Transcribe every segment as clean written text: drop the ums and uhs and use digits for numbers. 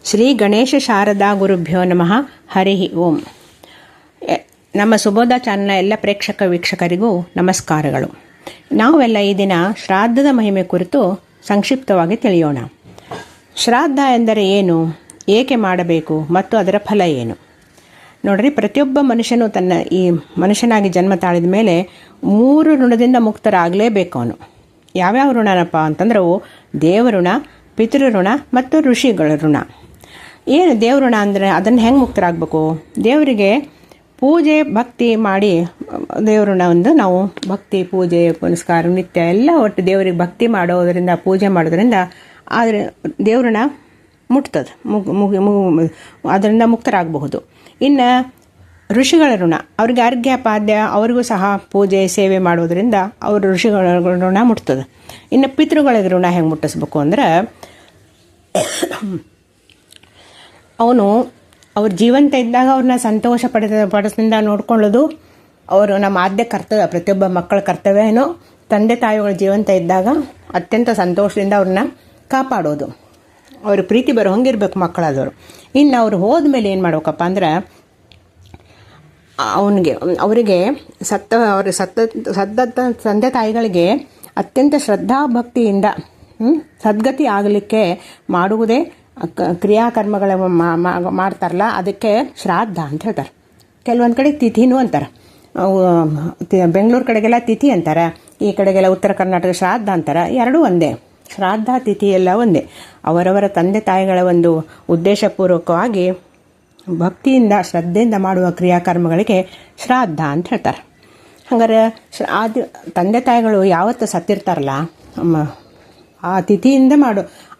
ಶ್ರೀ ಗಣೇಶ ಶಾರದಾ ಗುರುಭ್ಯೋ ನಮಃ. ಹರಿ ಓಂ. ನಮ್ಮ ಸುಬೋಧ ಚಾನಲ್ನ ಎಲ್ಲ ಪ್ರೇಕ್ಷಕ ವೀಕ್ಷಕರಿಗೂ ನಮಸ್ಕಾರಗಳು. ನಾವೆಲ್ಲ ಈ ದಿನ ಶ್ರಾದ್ದದ ಮಹಿಮೆ ಕುರಿತು ಸಂಕ್ಷಿಪ್ತವಾಗಿ ತಿಳಿಯೋಣ. ಶ್ರಾದ್ದ ಎಂದರೆ ಏನು, ಏಕೆ ಮಾಡಬೇಕು ಮತ್ತು ಅದರ ಫಲ ಏನು? ನೋಡ್ರಿ, ಪ್ರತಿಯೊಬ್ಬ ಮನುಷ್ಯನು ತನ್ನ ಈ ಮನುಷ್ಯನಾಗಿ ಜನ್ಮ ತಾಳಿದ ಮೇಲೆ 3 ಋಣದಿಂದ ಮುಕ್ತರಾಗಲೇಬೇಕು. ಅವನು ಯಾವ್ಯಾವ ಋಣನಪ್ಪ ಅಂತಂದ್ರೆ ಅವು ದೇವಋಣ, ಪಿತೃಋಣ ಮತ್ತು ಋಷಿಗಳ ಋಣ. ಏನು ದೇವಋಣ ಅಂದರೆ ಅದನ್ನು ಹೆಂಗೆ ಮುಕ್ತರಾಗಬೇಕು? ದೇವರಿಗೆ ಪೂಜೆ ಭಕ್ತಿ ಮಾಡಿ ದೇವಋಣ ಒಂದು ನಾವು ಭಕ್ತಿ ಪೂಜೆ ಪುನಸ್ಕಾರ ನಿತ್ಯ ಎಲ್ಲ ಒಟ್ಟು ದೇವರಿಗೆ ಭಕ್ತಿ ಮಾಡೋದರಿಂದ ಪೂಜೆ ಮಾಡೋದ್ರಿಂದ ಆದರೆ ದೇವಋಣ ಮುಟ್ತದೆ, ಅದರಿಂದ ಮುಕ್ತರಾಗಬಹುದು. ಇನ್ನು ಋಷಿಗಳ ಋಣ, ಅವ್ರಿಗೆ ಅರ್ಘ್ಯ ಪಾದ್ಯ ಅವ್ರಿಗೂ ಸಹ ಪೂಜೆ ಸೇವೆ ಮಾಡೋದ್ರಿಂದ ಅವ್ರ ಋಷಿಗಳ ಋಣ ಮುಟ್ತದೆ. ಇನ್ನು ಪಿತೃಗಳಿಗೆ ಋಣ ಹೆಂಗೆ ಮುಟ್ಟಿಸ್ಬೇಕು ಅಂದ್ರೆ ಅವನು ಅವ್ರ ಜೀವಂತ ಇದ್ದಾಗ ಅವ್ರನ್ನ ಸಂತೋಷ ಪಡಿಸಿಂದ ನೋಡ್ಕೊಳ್ಳೋದು ಅವರು ನಮ್ಮ ಆದ್ಯ ಕರ್ತವ್ಯ. ಪ್ರತಿಯೊಬ್ಬ ಮಕ್ಕಳ ಕರ್ತವ್ಯ ಏನೋ ತಂದೆ ತಾಯಿಗಳ ಜೀವಂತ ಇದ್ದಾಗ ಅತ್ಯಂತ ಸಂತೋಷದಿಂದ ಅವ್ರನ್ನ ಕಾಪಾಡೋದು, ಅವ್ರ ಪ್ರೀತಿ ಬರೋ ಹಂಗಿರ್ಬೇಕು ಮಕ್ಕಳಾದವರು. ಇನ್ನು ಅವ್ರು ಹೋದ್ಮೇಲೆ ಏನು ಮಾಡ್ಬೇಕಪ್ಪ ಅಂದ್ರೆ ಅವರಿಗೆ ಸದ್ದ ತಂದೆ ತಾಯಿಗಳಿಗೆ ಅತ್ಯಂತ ಶ್ರದ್ಧಾ ಭಕ್ತಿಯಿಂದ ಸದ್ಗತಿ ಆಗಲಿಕ್ಕೆ ಮಾಡುವುದೇ ಕ್ರಿಯಾಕರ್ಮಗಳ ಮಾಡ್ತಾರಲ್ಲ, ಅದಕ್ಕೆ ಶ್ರಾದ್ದ ಅಂತ ಹೇಳ್ತಾರೆ. ಕೆಲವೊಂದು ಕಡೆ ತಿಥಿನೂ ಅಂತಾರೆ. ಬೆಂಗಳೂರು ಕಡೆಗೆಲ್ಲ ತಿಥಿ ಅಂತಾರೆ, ಈ ಕಡೆಗೆಲ್ಲ ಉತ್ತರ ಕರ್ನಾಟಕ ಶ್ರಾದ್ದ ಅಂತಾರೆ. ಎರಡೂ ಒಂದೇ, ಶ್ರಾದ್ದ ತಿಥಿ ಎಲ್ಲ ಒಂದೇ. ಅವರವರ ತಂದೆ ತಾಯಿಗಳ ಒಂದು ಉದ್ದೇಶಪೂರ್ವಕವಾಗಿ ಭಕ್ತಿಯಿಂದ ಶ್ರದ್ಧೆಯಿಂದ ಮಾಡುವ ಕ್ರಿಯಾಕರ್ಮಗಳಿಗೆ ಶ್ರಾದ್ದ ಅಂತ ಹೇಳ್ತಾರೆ. ಹಂಗಾರೆ ತಂದೆ ತಾಯಿಗಳು ಯಾವತ್ತು ಸತ್ತಿರ್ತಾರಲ್ಲ ಆ ತಿಥಿಯಿಂದ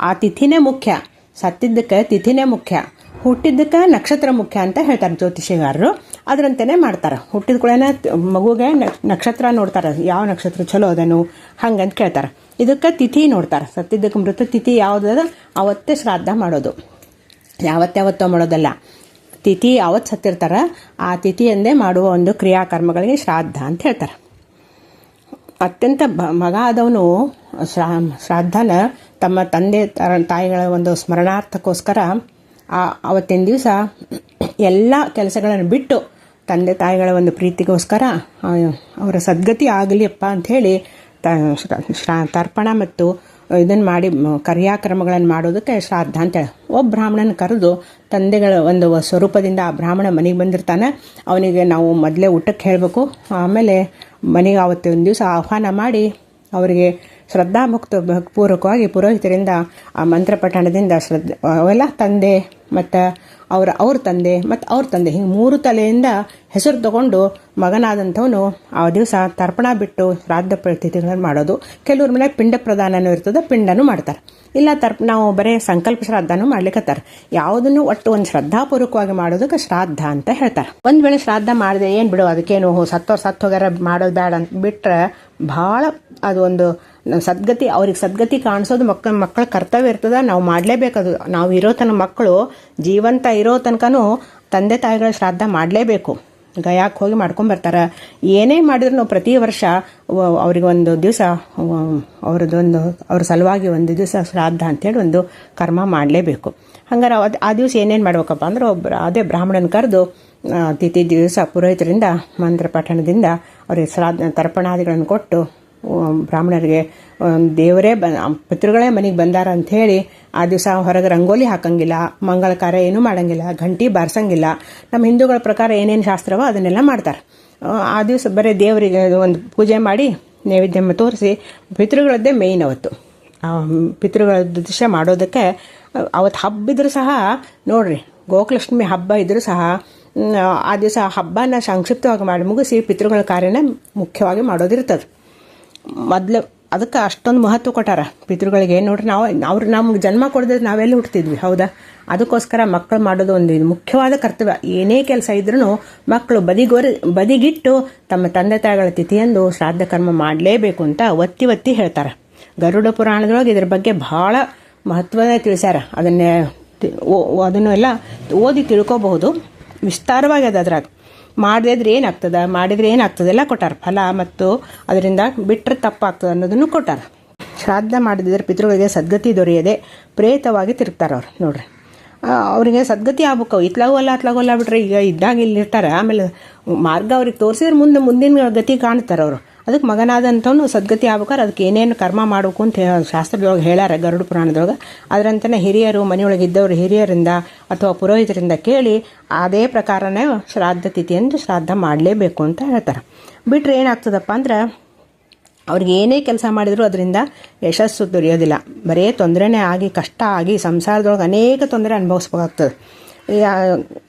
ಆ ತಿಥಿನೇ ಮುಖ್ಯ. ಸತ್ತಿದ್ದಕ್ಕೆ ತಿಥಿನೇ ಮುಖ್ಯ, ಹುಟ್ಟಿದ್ದಕ್ಕೆ ನಕ್ಷತ್ರ ಮುಖ್ಯ ಅಂತ ಹೇಳ್ತಾರೆ ಜ್ಯೋತಿಷಿಗಾರರು. ಅದರಂತೆಯೇ ಮಾಡ್ತಾರೆ. ಹುಟ್ಟಿದ ಕೂಡಲೇ ಮಗುಗೆ ನಕ್ಷತ್ರ ನೋಡ್ತಾರೆ, ಯಾವ ನಕ್ಷತ್ರ ಚಲೋ ಅದನು ಹಂಗಂತ ಕೇಳ್ತಾರೆ. ಇದಕ್ಕೆ ತಿಥಿ ನೋಡ್ತಾರೆ. ಸತ್ತಿದ್ದಕ್ಕೆ ಮೃತ ತಿಥಿ ಯಾವುದದ ಅವತ್ತೇ ಶ್ರಾದ್ದ ಮಾಡೋದು, ಯಾವತ್ತೋ ಮಾಡೋದಲ್ಲ. ತಿಥಿ ಯಾವತ್ತು ಸತ್ತಿರ್ತಾರೆ ಆ ತಿಥಿಯಂದೇ ಮಾಡುವ ಒಂದು ಕ್ರಿಯಾಕರ್ಮಗಳಿಗೆ ಶ್ರಾದ್ದ ಅಂತ ಹೇಳ್ತಾರೆ. ಅತ್ಯಂತ ಮಗ ಆದವನು ಶ್ರಾದ್ದನ ತಮ್ಮ ತಂದೆ ತಾಯಿಗಳ ಒಂದು ಸ್ಮರಣಾರ್ಥಕ್ಕೋಸ್ಕರ ಅವತ್ತಿನ ದಿವಸ ಎಲ್ಲ ಕೆಲಸಗಳನ್ನು ಬಿಟ್ಟು ತಂದೆ ತಾಯಿಗಳ ಒಂದು ಪ್ರೀತಿಗೋಸ್ಕರ ಅವರ ಸದ್ಗತಿ ಆಗಲಿಯಪ್ಪ ಅಂಥೇಳಿ ತರ್ಪಣ ಮತ್ತು ಇದನ್ನು ಮಾಡಿ ಕ್ರಿಯಾಕ್ರಮಗಳನ್ನು ಮಾಡೋದಕ್ಕೆ ಶ್ರಾದ್ದ ಅಂತೇಳಿ. ಒಬ್ಬ ಬ್ರಾಹ್ಮಣನ ಕರೆದು ತಂದೆಗಳ ಒಂದು ಸ್ವರೂಪದಿಂದ ಆ ಬ್ರಾಹ್ಮಣ ಮನೆಗೆ ಬಂದಿರ್ತಾನೆ, ಅವನಿಗೆ ನಾವು ಮೊದಲೇ ಊಟಕ್ಕೆ ಹೇಳಬೇಕು. ಆಮೇಲೆ ಮನೆಗೆ ಆವತ್ತಿನ ದಿವಸ ಆಹ್ವಾನ ಮಾಡಿ ಅವರಿಗೆ ಶ್ರದ್ಧಾಪೂರ್ವಕವಾಗಿ ಪುರೋಹಿತರಿಂದ ಆ ಮಂತ್ರ ಪಠಣದಿಂದ ಅವೆಲ್ಲ ತಂದೆ ಮತ್ತು ಅವ್ರ ತಂದೆ ಮತ್ತು ಅವ್ರ ತಂದೆ ಹಿಂಗೆ 3 ತಲೆಯಿಂದ ಹೆಸರು ತಗೊಂಡು ಮಗನಾದಂಥವನು ಆ ದಿವಸ ತರ್ಪಣ ಬಿಟ್ಟು ಶ್ರಾದ್ದ ತಿಥಿಗಳನ್ನು ಮಾಡೋದು. ಕೆಲವ್ರ ಮನೆ ಪಿಂಡ ಪ್ರದಾನನೂ ಇರ್ತದೆ, ಪಿಂಡನೂ ಮಾಡ್ತಾರೆ. ಇಲ್ಲ ನಾವು ಬರೀ ಸಂಕಲ್ಪ ಶ್ರಾದ್ದನೂ ಮಾಡ್ಲಿಕ್ಕತ್ತಾರೆ. ಯಾವುದನ್ನು ಒಟ್ಟು ಒಂದು ಶ್ರದ್ಧಾಪೂರ್ವಕವಾಗಿ ಮಾಡೋದಕ್ಕೆ ಶ್ರಾದ್ದ ಅಂತ ಹೇಳ್ತಾರೆ. ಒಂದು ವೇಳೆ ಶ್ರಾದ್ದ ಮಾಡಿದೆ ಏನು ಬಿಡು, ಅದಕ್ಕೇನು ಸತ್ತೋಗಾರ ಮಾಡೋದು ಬೇಡ ಅಂತ ಬಿಟ್ರೆ ಭಾಳ ಅದು ಒಂದು ಸದ್ಗತಿ, ಅವ್ರಿಗೆ ಸದ್ಗತಿ ಕಾಣಿಸೋದು ಮಕ್ಕಳ ಕರ್ತವ್ಯ ಇರ್ತದೆ. ನಾವು ಮಾಡಲೇಬೇಕದು. ನಾವು ಇರೋ ತನಕ ಮಕ್ಕಳು ಜೀವಂತ ಇರೋ ತನಕನೂ ತಂದೆ ತಾಯಿಗಳ ಶ್ರಾದ್ದ ಮಾಡಲೇಬೇಕು. ಗಯಾಕ್ಕೆ ಹೋಗಿ ಮಾಡ್ಕೊಂಬರ್ತಾರೆ. ಏನೇ ಮಾಡಿದ್ರು ನಾವು ಪ್ರತಿ ವರ್ಷ ಅವ್ರಿಗೆ ಒಂದು ದಿವಸ ಅವ್ರ ಸಲುವಾಗಿ ಒಂದು ದಿವಸ ಶ್ರಾದ್ದ ಅಂತೇಳಿ ಒಂದು ಕರ್ಮ ಮಾಡಲೇಬೇಕು. ಹಂಗಾರೆ ಆ ದಿವಸ ಏನೇನು ಮಾಡ್ಬೇಕಪ್ಪ ಅಂದ್ರೆ ಅದೇ ಬ್ರಾಹ್ಮಣನ ಕರೆದು ತಿಥಿ ದಿವಸ ಪುರೋಹಿತರಿಂದ ಮಂತ್ರ ಪಠಣದಿಂದ ಅವ್ರಿಗೆ ತರ್ಪಣಾದಿಗಳನ್ನು ಕೊಟ್ಟು ಬ್ರಾಹ್ಮಣರಿಗೆ ದೇವರೇ ಪಿತೃಗಳೇ ಮನೆಗೆ ಬಂದಾರ ಅಂಥೇಳಿ ಆ ದಿವಸ ಹೊರಗೆ ರಂಗೋಲಿ ಹಾಕಂಗಿಲ್ಲ, ಮಂಗಳ ಕಾರ್ಯ ಏನೂ ಮಾಡಂಗಿಲ್ಲ, ಗಂಟಿ ಬಾರಿಸಂಗಿಲ್ಲ. ನಮ್ಮ ಹಿಂದೂಗಳ ಪ್ರಕಾರ ಏನೇನು ಶಾಸ್ತ್ರವೋ ಅದನ್ನೆಲ್ಲ ಮಾಡ್ತಾರೆ. ಆ ದಿವಸ ಬರೀ ದೇವರಿಗೆ ಒಂದು ಪೂಜೆ ಮಾಡಿ ನೈವೇದ್ಯ ತೋರಿಸಿ ಪಿತೃಗಳದ್ದೇ ಮೇಯ್ನ್ ಅವತ್ತು. ಪಿತೃಗಳ ದೃಶ್ಯ ಮಾಡೋದಕ್ಕೆ ಅವತ್ತು ಹಬ್ಬ ಇದ್ರೂ ಸಹ ನೋಡ್ರಿ, ಗೋಕುಲಕ್ಷ್ಮಿ ಹಬ್ಬ ಇದ್ರೂ ಸಹ ಆ ದಿವಸ ಹಬ್ಬನ ಸಂಕ್ಷಿಪ್ತವಾಗಿ ಮಾಡಿ ಮುಗಿಸಿ ಪಿತೃಗಳ ಕಾರ್ಯನ ಮುಖ್ಯವಾಗಿ ಮಾಡೋದಿರ್ತದೆ. ಮೊದಲು ಅದಕ್ಕೆ ಅಷ್ಟೊಂದು ಮಹತ್ವ ಕೊಟ್ಟಾರ ಪಿತೃಗಳಿಗೆ. ನೋಡ್ರಿ, ಅವ್ರು ನಮ್ಗೆ ಜನ್ಮ ಕೊಡೋದು ನಾವೆಲ್ಲಿ ಹುಡ್ತಿದ್ವಿ, ಹೌದಾ? ಅದಕ್ಕೋಸ್ಕರ ಮಕ್ಕಳು ಮಾಡೋದು ಒಂದು ಮುಖ್ಯವಾದ ಕರ್ತವ್ಯ. ಏನೇ ಕೆಲಸ ಇದ್ರೂ ಮಕ್ಕಳು ಬದಿಗಿಟ್ಟು ತಮ್ಮ ತಂದೆ ತಾಯಿಗಳ ತಿಥಿಯಂದು ಶ್ರಾದ್ದ ಕರ್ಮ ಮಾಡಲೇಬೇಕು ಅಂತ ಒತ್ತಿ ಹೇಳ್ತಾರೆ. ಗರುಡ ಪುರಾಣದೊಳಗೆ ಇದ್ರ ಬಗ್ಗೆ ಬಹಳ ಮಹತ್ವದ ತಿಳಿಸ್ಯಾರ. ಅದನ್ನು ಎಲ್ಲ ಓದಿ ತಿಳ್ಕೋಬಹುದು, ವಿಸ್ತಾರವಾಗಿ ಅದ್ರಾಗ. ಮಾಡಿದ್ರೆ ಏನಾಗ್ತದೆ ಎಲ್ಲ ಕೊಟ್ಟಾರ. ಫಲ ಮತ್ತು ಅದರಿಂದ ಬಿಟ್ಟರೆ ತಪ್ಪಾಗ್ತದೆ ಅನ್ನೋದನ್ನು ಕೊಟ್ಟಾರ. ಶ್ರಾದ್ದ ಮಾಡಿದ್ರೆ ಪಿತೃಗಳಿಗೆ ಸದ್ಗತಿ ದೊರೆಯದೆ ಪ್ರೇತವಾಗಿ ತಿರುಗ್ತಾರೆ ಅವ್ರು. ನೋಡ್ರಿ, ಅವರಿಗೆ ಸದ್ಗತಿ ಆಗ್ಬೇಕು. ಇತ್ಲಾಗೋಲ್ಲ ಅತ್ಲಾಗೋಲ್ಲ ಬಿಟ್ರೆ ಈಗ ಇದ್ದಾಗ ಇಲ್ಲಿ ಇರ್ತಾರೆ, ಆಮೇಲೆ ಮಾರ್ಗ ಅವ್ರಿಗೆ ತೋರಿಸಿದ್ರೆ ಮುಂದಿನ ಗತಿ ಕಾಣ್ತಾರೆ ಅವರು. ಅದಕ್ಕೆ ಮಗನಾದಂಥವನು ಸದ್ಗತಿ ಆಗ್ಬೇಕಾದ್ರೆ ಅದಕ್ಕೆ ಏನೇನು ಕರ್ಮ ಮಾಡಬೇಕು ಅಂತ ಶಾಸ್ತ್ರದೊಳಗೆ ಹೇಳ್ಯಾರ ಗರುಡ ಪುರಾಣದೊಳಗೆ. ಅದರಂತನೇ ಹಿರಿಯರು ಮನೆಯೊಳಗೆ ಇದ್ದವರು ಹಿರಿಯರಿಂದ ಅಥವಾ ಪುರೋಹಿತರಿಂದ ಕೇಳಿ ಅದೇ ಪ್ರಕಾರನೇ ಶ್ರಾದ್ದ ತಿಥಿಯಂದು ಶ್ರಾದ್ದ ಮಾಡಲೇಬೇಕು ಅಂತ ಹೇಳ್ತಾರೆ. ಬಿಟ್ಟರೆ ಏನಾಗ್ತದಪ್ಪ ಅಂದ್ರೆ ಅವ್ರಿಗೆ ಏನೇ ಕೆಲಸ ಮಾಡಿದರೂ ಅದರಿಂದ ಯಶಸ್ಸು ದೊರೆಯೋದಿಲ್ಲ. ಬರೀ ತೊಂದರೆನೇ ಆಗಿ ಕಷ್ಟ ಆಗಿ ಸಂಸಾರದೊಳಗೆ ಅನೇಕ ತೊಂದರೆ ಅನುಭವಿಸ್ಬೇಕಾಗ್ತದೆ.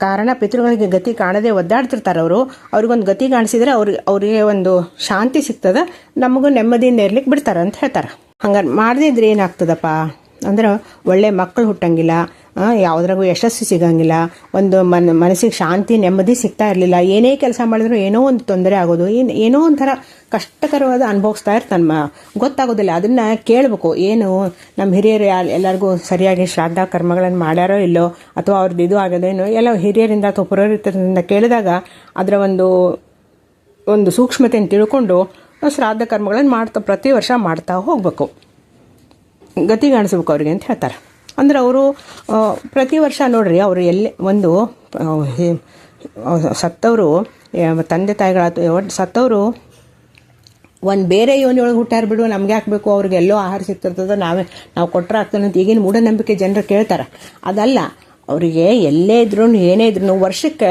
ಕಾರಣ ಪಿತೃಗಳಿಗೆ ಗತಿ ಕಾಣದೆ ಒದ್ದಾಡ್ತಿರ್ತಾರೆ ಅವರು. ಅವ್ರಿಗೊಂದು ಗತಿ ಕಾಣಿಸಿದ್ರೆ ಅವ್ರಿಗೆ ಒಂದು ಶಾಂತಿ ಸಿಗ್ತದೆ, ನಮಗೂ ನೆಮ್ಮದಿಯಿಂದ ಇರ್ಲಿಕ್ಕೆ ಬಿಡ್ತಾರೆ ಅಂತ ಹೇಳ್ತಾರೆ. ಹಂಗಾರೆ ಮಾಡದಿದ್ರೆ ಏನಾಗ್ತದಪ್ಪ ಅಂದ್ರೆ ಒಳ್ಳೆ ಮಕ್ಕಳು ಹುಟ್ಟಂಗಿಲ್ಲ, ಯಾವುದ್ರಾಗೂ ಯಶಸ್ಸು ಸಿಗಂಗಿಲ್ಲ, ಒಂದು ಮನಸ್ಸಿಗೆ ಶಾಂತಿ ನೆಮ್ಮದಿ ಸಿಗ್ತಾ ಇರಲಿಲ್ಲ. ಏನೇ ಕೆಲಸ ಮಾಡಿದ್ರು ಏನೋ ಒಂದು ತೊಂದರೆ ಆಗೋದು, ಏನೋ ಒಂಥರ ಕಷ್ಟಕರವಾದ ಅನುಭವಿಸ್ತಾ ಇರ್ತಾನೆ, ಗೊತ್ತಾಗೋದಿಲ್ಲ. ಅದನ್ನು ಕೇಳಬೇಕು, ಏನು ನಮ್ಮ ಹಿರಿಯರು ಎಲ್ಲರಿಗೂ ಸರಿಯಾಗಿ ಶ್ರಾದ್ದ ಕರ್ಮಗಳನ್ನು ಮಾಡ್ಯಾರೋ ಇಲ್ಲೋ ಅಥವಾ ಅವ್ರದ್ದು ಇದು ಆಗೋದೇನೋ ಎಲ್ಲ ಹಿರಿಯರಿಂದ ಅಥವಾ ಪುರೋಹಿತರಿಂದ ಕೇಳಿದಾಗ ಅದರ ಒಂದು ಸೂಕ್ಷ್ಮತೆಯನ್ನು ತಿಳ್ಕೊಂಡು ಶ್ರಾದ್ದ ಕರ್ಮಗಳನ್ನು ಪ್ರತಿ ವರ್ಷ ಮಾಡ್ತಾ ಹೋಗಬೇಕು, ಗತಿ ಕಾಣಿಸ್ಬೇಕು ಅವ್ರಿಗೆ ಅಂತ ಹೇಳ್ತಾರೆ. ಅಂದ್ರೆ ಅವರು ಪ್ರತಿ ವರ್ಷ ನೋಡ್ರಿ ಅವರು ಸತ್ತವರು ತಂದೆ ತಾಯಿಗಳ ಸತ್ತವರು ಒಂದು ಬೇರೆ ಯೋನಿಯೊಳಗೆ ಹುಟ್ಟಾರ ಬಿಡು, ನಮ್ಗೆ ಹಾಕಬೇಕು, ಅವ್ರಿಗೆ ಎಲ್ಲೋ ಆಹಾರ ಸಿಗ್ತಿರ್ತದೆ, ನಾವು ಕೊಟ್ಟರೆ ಆಗ್ತಾನೆ ಅಂತ ಈಗಿನ ಮೂಢನಂಬಿಕೆ ಜನರು ಕೇಳ್ತಾರೆ. ಅದಲ್ಲ, ಅವರಿಗೆ ಎಲ್ಲೇ ಇದ್ರು ಏನೇ ಇದ್ರು ವರ್ಷಕ್ಕೆ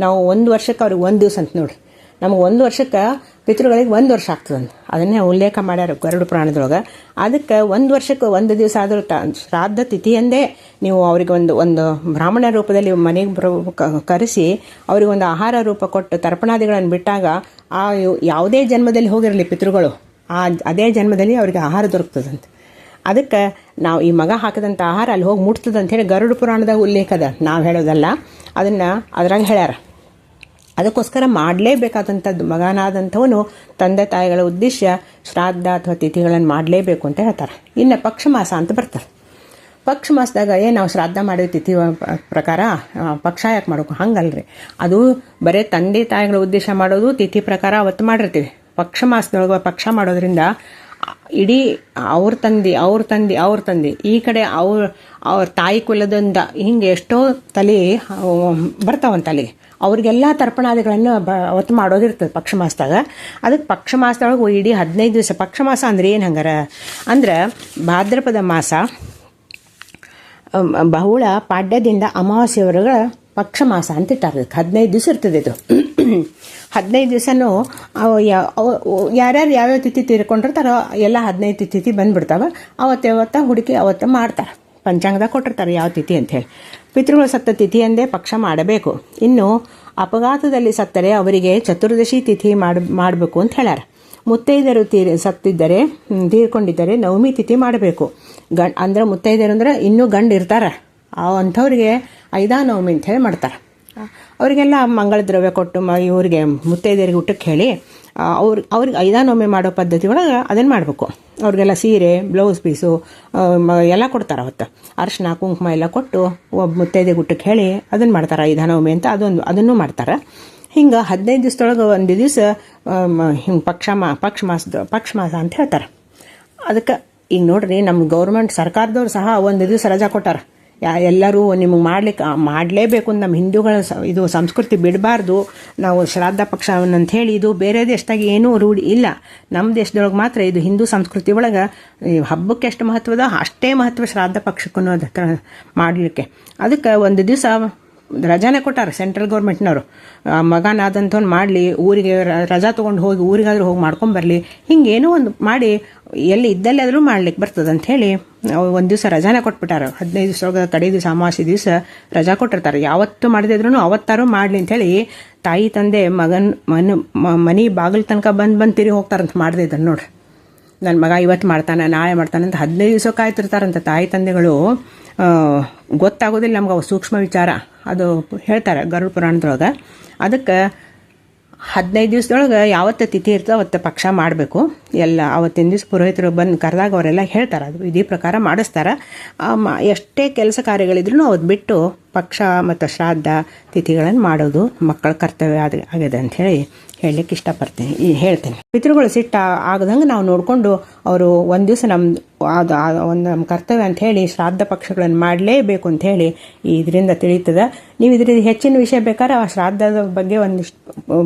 ನಾವು ಒಂದು ವರ್ಷಕ್ಕೆ ಅವ್ರಿಗೆ ಒಂದು ದಿವಸ ಅಂತ ನೋಡ್ರಿ, ನಮಗೆ ಒಂದು ವರ್ಷಕ್ಕೆ ಪಿತೃಗಳಿಗೆ 1 ವರ್ಷ ಆಗ್ತದಂತ ಅದನ್ನೇ ಉಲ್ಲೇಖ ಮಾಡ್ಯಾರ ಗರುಡ ಪುರಾಣದೊಳಗೆ. ಅದಕ್ಕೆ 1 ವರ್ಷಕ್ಕೆ 1 ದಿವಸ ಆದರೂ ಶ್ರಾದ್ದ ತಿಥಿಯಂದೇ ನೀವು ಅವ್ರಿಗೆ ಒಂದು ಬ್ರಾಹ್ಮಣ ರೂಪದಲ್ಲಿ ಮನೆಗೆ ಕರೆಸಿ ಅವ್ರಿಗೆ ಒಂದು ಆಹಾರ ರೂಪ ಕೊಟ್ಟು ತರ್ಪಣಾದಿಗಳನ್ನು ಬಿಟ್ಟಾಗ ಯಾವುದೇ ಜನ್ಮದಲ್ಲಿ ಹೋಗಿರಲಿ ಪಿತೃಗಳು ಅದೇ ಜನ್ಮದಲ್ಲಿ ಅವರಿಗೆ ಆಹಾರ ದೊರಕ್ತದಂತೆ. ಅದಕ್ಕೆ ನಾವು ಈ ಮಗ ಹಾಕಿದಂಥ ಆಹಾರ ಅಲ್ಲಿ ಹೋಗಿ ಮುಟ್ತದಂತ ಹೇಳಿ ಗರುಡ ಪುರಾಣದಾಗ ಉಲ್ಲೇಖದ, ನಾವು ಹೇಳೋದಲ್ಲ, ಅದನ್ನು ಅದ್ರಾಗ ಹೇಳ್ಯಾರ. ಅದಕ್ಕೋಸ್ಕರ ಮಾಡಲೇಬೇಕಾದಂಥದ್ದು ಮಗನಾದಂಥವನು ತಂದೆ ತಾಯಿಗಳ ಉದ್ದೇಶ ಶ್ರಾದ್ದ ಅಥವಾ ತಿಥಿಗಳನ್ನು ಮಾಡಲೇಬೇಕು ಅಂತ ಹೇಳ್ತಾರೆ. ಇನ್ನು ಪಕ್ಷ ಮಾಸ ಅಂತ ಬರ್ತಾರೆ. ಪಕ್ಷ ಮಾಸದಾಗ ನಾವು ಶ್ರಾದ್ದ ಮಾಡಿದ ತಿಥಿ ಪ್ರಕಾರ ಪಕ್ಷ ಯಾಕೆ ಮಾಡೋಕು? ಹಂಗಲ್ರಿ, ಅದು ಬರೀ ತಂದೆ ತಾಯಿಗಳ ಉದ್ದೇಶ ಮಾಡೋದು ತಿಥಿ ಪ್ರಕಾರ ಅವತ್ತು ಮಾಡಿರ್ತೀವಿ. ಪಕ್ಷ ಮಾಸದೊಳಗೆ ಪಕ್ಷ ಮಾಡೋದ್ರಿಂದ ಇಡೀ ಅವ್ರ ತಂದೆ ಈ ಕಡೆ ಅವ್ರ ತಾಯಿ ಕುಲದಿಂದ ಹಿಂಗೆ ಎಷ್ಟೋ ತಲೆ ಬರ್ತಾವಂತ ಅಲ್ಲಿಗೆ, ಅವ್ರಿಗೆಲ್ಲ ತರ್ಪಣಾದಿಗಳನ್ನು ಅವತ್ತು ಮಾಡೋದಿರ್ತದೆ ಪಕ್ಷ ಮಾಸದಾಗ. ಅದಕ್ಕೆ ಪಕ್ಷ ಮಾಸದೊಳಗೆ ಇಡೀ 15 ದಿವಸ. ಪಕ್ಷ ಮಾಸ ಅಂದ್ರೆ ಏನು ಹಂಗಾರ ಅಂದ್ರೆ ಭಾದ್ರಪದ ಮಾಸ ಬಹುಳ ಪಾಡ್ಯದಿಂದ ಅಮಾವಾಸ್ಯವರೆಗೆ ಪಕ್ಷ ಮಾಸ ಅಂತ ಇಟ್ಟಾರೆ. 15 ದಿವಸ ಇರ್ತದೆ ಇದು. 15 ದಿವಸನೂ ಯಾರ್ಯಾರು ಯಾವ್ಯಾವ ತಿಥಿ ತೀರ್ಕೊಂಡಿರ್ತಾರೋ ಎಲ್ಲ 15 ತಿಥಿ ಬಂದ್ಬಿಡ್ತಾವೆ. ಅವತ್ತ ಹುಡುಕಿ ಅವತ್ತು ಮಾಡ್ತಾರೆ, ಪಂಚಾಂಗದಾಗ ಕೊಟ್ಟಿರ್ತಾರೆ ಯಾವ ತಿಥಿ ಅಂಥೇಳಿ. ಪಿತೃಗಳು ಸತ್ತ ತಿಥಿಯಂದೇ ಪಕ್ಷ ಮಾಡಬೇಕು. ಇನ್ನು ಅಪಘಾತದಲ್ಲಿ ಸತ್ತರೆ ಅವರಿಗೆ ಚತುರ್ದಶಿ ತಿಥಿ ಮಾಡಬೇಕು ಅಂತ ಹೇಳ್ಯಾರ. ಮುತ್ತೈದೆಯರು ಸತ್ತಿದ್ದರೆ ತೀರ್ಕೊಂಡಿದ್ದರೆ ನವಮಿ ತಿಥಿ ಮಾಡಬೇಕು. ಅಂದ್ರೆ ಮುತ್ತೈದೆಯರು ಅಂದ್ರೆ ಇನ್ನೂ ಗಂಡು ಇರ್ತಾರೆ, ಅಂಥವ್ರಿಗೆ ಐದಾ ನವಮಿ ಅಂತ ಹೇಳಿ ಮಾಡ್ತಾರೆ. ಅವರಿಗೆಲ್ಲ ಮಂಗಳ ದ್ರವ್ಯ ಕೊಟ್ಟು ಇವರಿಗೆ ಮುತ್ತೈದೆಯರಿಗೆ ಊಟಕ್ಕೆ ಹೇಳಿ ಅವ್ರಿಗೆ ಐದಾ ನವಮಿ ಮಾಡೋ ಪದ್ಧತಿ ಒಳಗೆ ಅದನ್ನು ಮಾಡಬೇಕು. ಅವ್ರಿಗೆಲ್ಲ ಸೀರೆ, ಬ್ಲೌಸ್ ಪೀಸು ಎಲ್ಲ ಕೊಡ್ತಾರೆ. ಅವತ್ತು ಅರಿಶಿನ ಕುಂಕುಮ ಎಲ್ಲ ಕೊಟ್ಟು ಮುತ್ತೈದೆ ಊಟಕ್ಕೆ ಹೇಳಿ ಅದನ್ನು ಮಾಡ್ತಾರೆ. ಐದಾ ನವಮಿ ಅಂತ ಅದನ್ನು ಮಾಡ್ತಾರೆ. ಹಿಂಗೆ 15 ದಿವಸದೊಳಗೆ ಒಂದು ದಿವಸ ಹಿಂಗೆ ಪಕ್ಷ ಮಾಸ ಅಂತ ಹೇಳ್ತಾರೆ. ಅದಕ್ಕೆ ಈಗ ನೋಡ್ರಿ, ನಮ್ಮ ಗೌರ್ಮೆಂಟ್ ಸರ್ಕಾರದವ್ರು ಸಹ ಒಂದು ದಿವಸ ರಜಾ ಕೊಟ್ಟಾರ. ಎಲ್ಲರೂ ನಿಮಗೆ ಮಾಡಲೇಬೇಕು ಅಂತ ನಮ್ಮ ಹಿಂದೂಗಳ ಇದು ಸಂಸ್ಕೃತಿ ಬಿಡಬಾರ್ದು, ನಾವು ಶ್ರಾದ್ದ ಪಕ್ಷವನ್ನಂತ ಹೇಳಿ ಇದು ಬೇರೆ ದೇಶದಾಗ ಏನೂ ರೂಢಿ ಇಲ್ಲ. ನಮ್ಮ ದೇಶದೊಳಗೆ ಮಾತ್ರ ಇದು ಹಿಂದೂ ಸಂಸ್ಕೃತಿ ಒಳಗೆ ಹಬ್ಬಕ್ಕೆ ಎಷ್ಟು ಮಹತ್ವದ ಅಷ್ಟೇ ಮಹತ್ವ ಶ್ರಾದ್ದ ಪಕ್ಷಕ್ಕೂ ಮಾಡಲಿಕ್ಕೆ. ಅದಕ್ಕೆ ಒಂದು ದಿವಸ ರಜಾನೇ ಕೊಟ್ಟಾರ ಸೆಂಟ್ರಲ್ ಗೌರ್ಮೆಂಟ್ನವರು. ಮಗನಾದಂಥವ್ನು ಮಾಡಲಿ, ಊರಿಗೆ ರಜಾ ತೊಗೊಂಡು ಹೋಗಿ ಊರಿಗಾದ್ರೂ ಹೋಗಿ ಮಾಡ್ಕೊಂಬರಲಿ, ಹಿಂಗೇನೋ ಒಂದು ಮಾಡಿ ಎಲ್ಲಿ ಇದ್ದಲ್ಲೇ ಆದರೂ ಮಾಡ್ಲಿಕ್ಕೆ ಬರ್ತದೆ ಅಂಥೇಳಿ ಒಂದು ದಿವಸ ರಜಾನೇ ಕೊಟ್ಬಿಟ್ಟಾರ. 15 ದಿವಸ ಕಡೆ ದಿವಸ ಅಮಾವಾಸ್ಯೆ ದಿವಸ ರಜಾ ಕೊಟ್ಟಿರ್ತಾರೆ. ಯಾವತ್ತು ಮಾಡಿದ್ರು ಅವತ್ತಾರು ಮಾಡಲಿ ಅಂಥೇಳಿ ತಾಯಿ ತಂದೆ ಮನೆ ಬಾಗಿಲು ತನಕ ಬಂದು ತಿರುಗಿ ಹೋಗ್ತಾರಂತ ಮಾಡಿದೆ ನೋಡ್ರಿ. ನನ್ನ ಮಗ ಇವತ್ತು ಮಾಡ್ತಾನೆ, ನಾಳೆ ಮಾಡ್ತಾನೆ ಅಂತ 15 ದಿವಸ ಕಾಯ್ತಿರ್ತಾರಂತ ತಾಯಿ ತಂದೆಗಳು. ಗೊತ್ತಾಗೋದಿಲ್ಲ ನಮ್ಗೆ ಅವು ಸೂಕ್ಷ್ಮ ವಿಚಾರ, ಅದು ಹೇಳ್ತಾರೆ ಗರುಡ ಪುರಾಣದೊಳಗೆ. ಅದಕ್ಕೆ 15 ದಿವಸದೊಳಗೆ ಯಾವತ್ತು ತಿಥಿ ಇರ್ತದೆ ಅವತ್ತು ಪಕ್ಷ ಮಾಡಬೇಕು. ಎಲ್ಲ ಅವತ್ತಿನ ದಿವಸ ಪುರೋಹಿತರು ಬಂದು ಕರೆದಾಗ ಅವರೆಲ್ಲ ಹೇಳ್ತಾರೆ, ಅದು ವಿಧಿ ಪ್ರಕಾರ ಮಾಡಿಸ್ತಾರೆ. ಎಷ್ಟೇ ಕೆಲಸ ಕಾರ್ಯಗಳಿದ್ರೂ ಅವತ್ತು ಬಿಟ್ಟು ಪಕ್ಷ ಮತ್ತು ಶ್ರಾದ್ದ ತಿಥಿಗಳನ್ನು ಮಾಡೋದು ಮಕ್ಕಳ ಕರ್ತವ್ಯ ಆಗಿದೆ ಅಂತ ಹೇಳಲಿಕ್ಕೆ ಇಷ್ಟಪಡ್ತೀನಿ ಹೇಳ್ತೀನಿ. ಪಿತೃಗಳು ಸಿಟ್ಟ ಆಗದಂಗೆ ನಾವು ನೋಡಿಕೊಂಡು ಅವರು ಒಂದು ದಿವಸ ಒಂದು ನಮ್ಮ ಕರ್ತವ್ಯ ಅಂತ ಹೇಳಿ ಶ್ರಾದ್ದ ಪಕ್ಷಗಳನ್ನು ಮಾಡಲೇಬೇಕು ಅಂತ ಹೇಳಿ ಇದರಿಂದ ತಿಳಿತದೆ. ನೀವು ಇದರಿಂದ ಹೆಚ್ಚಿನ ವಿಷಯ ಬೇಕಾದ್ರೆ ಆ ಶ್ರಾದ್ದದ ಬಗ್ಗೆ ಒಂದಿಷ್ಟು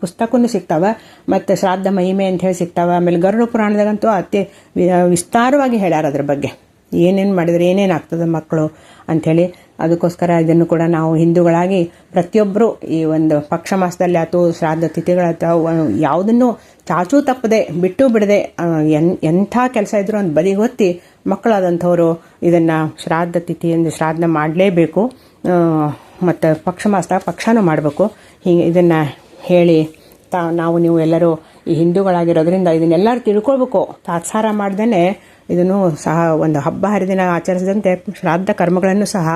ಪುಸ್ತಕನೂ ಸಿಗ್ತಾವೆ, ಮತ್ತು ಶ್ರಾದ್ದ ಮಹಿಮೆ ಅಂತ ಹೇಳಿ ಸಿಗ್ತಾವೆ. ಆಮೇಲೆ ಗರುಡ ಪುರಾಣದಾಗಂತೂ ಅತಿ ವಿಸ್ತಾರವಾಗಿ ಹೇಳ್ಯಾರ ಅದ್ರ ಬಗ್ಗೆ, ಏನೇನು ಮಾಡಿದ್ರೆ ಏನೇನು ಆಗ್ತದೆ ಮಕ್ಕಳು ಅಂಥೇಳಿ. ಅದಕ್ಕೋಸ್ಕರ ಇದನ್ನು ಕೂಡ ನಾವು ಹಿಂದೂಗಳಾಗಿ ಪ್ರತಿಯೊಬ್ಬರು ಈ ಒಂದು ಪಕ್ಷ ಮಾಸದಲ್ಲಿ ಆಯ್ತು ಶ್ರಾದ್ದ ತಿಥಿಗಳಾಯ್ತು ಯಾವುದನ್ನು ಚಾಚೂ ತಪ್ಪದೆ ಬಿಟ್ಟು ಬಿಡದೆ ಎಂಥ ಕೆಲಸ ಇದ್ರೂ ಒಂದು ಬದಿಗೊತ್ತಿ ಮಕ್ಕಳಾದಂಥವರು ಇದನ್ನು ಶ್ರಾದ್ದ ತಿಥಿಯಿಂದ ಶ್ರಾದ್ದ ಮಾಡಲೇಬೇಕು, ಮತ್ತು ಪಕ್ಷ ಮಾಸದಾಗ ಪಕ್ಷನೂ ಮಾಡಬೇಕು. ಹೀಗೆ ಇದನ್ನು ಹೇಳಿ ನಾವು ನೀವು ಎಲ್ಲರೂ ಈ ಹಿಂದೂಗಳಾಗಿರೋದ್ರಿಂದ ಇದನ್ನೆಲ್ಲರೂ ತಿಳ್ಕೊಳ್ಬೇಕು. ತಾತ್ಸಾರ ಮಾಡ್ದೇ ಇದನ್ನು ಸಹ ಒಂದು ಹಬ್ಬ ಹರಿದಿನ ಆಚರಿಸಿದಂತೆ ಶ್ರಾದ್ದ ಕರ್ಮಗಳನ್ನು ಸಹ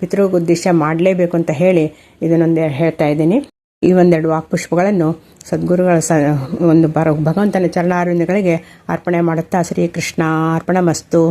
ಪಿತೃಗುದ್ದೇಶ ಮಾಡಲೇಬೇಕು ಅಂತ ಹೇಳಿ ಇದನ್ನೊಂದು ಹೇಳ್ತಾ ಇದ್ದೀನಿ. ಈ ಒಂದೆರಡು ವಾಕ್ಪುಷ್ಪಗಳನ್ನು ಸದ್ಗುರುಗಳ ಭಗವಂತನ ಚರಣಾರವಿಂದಗಳಿಗೆ ಅರ್ಪಣೆ ಮಾಡುತ್ತಾ ಶ್ರೀಕೃಷ್ಣ ಅರ್ಪಣಮಸ್ತು.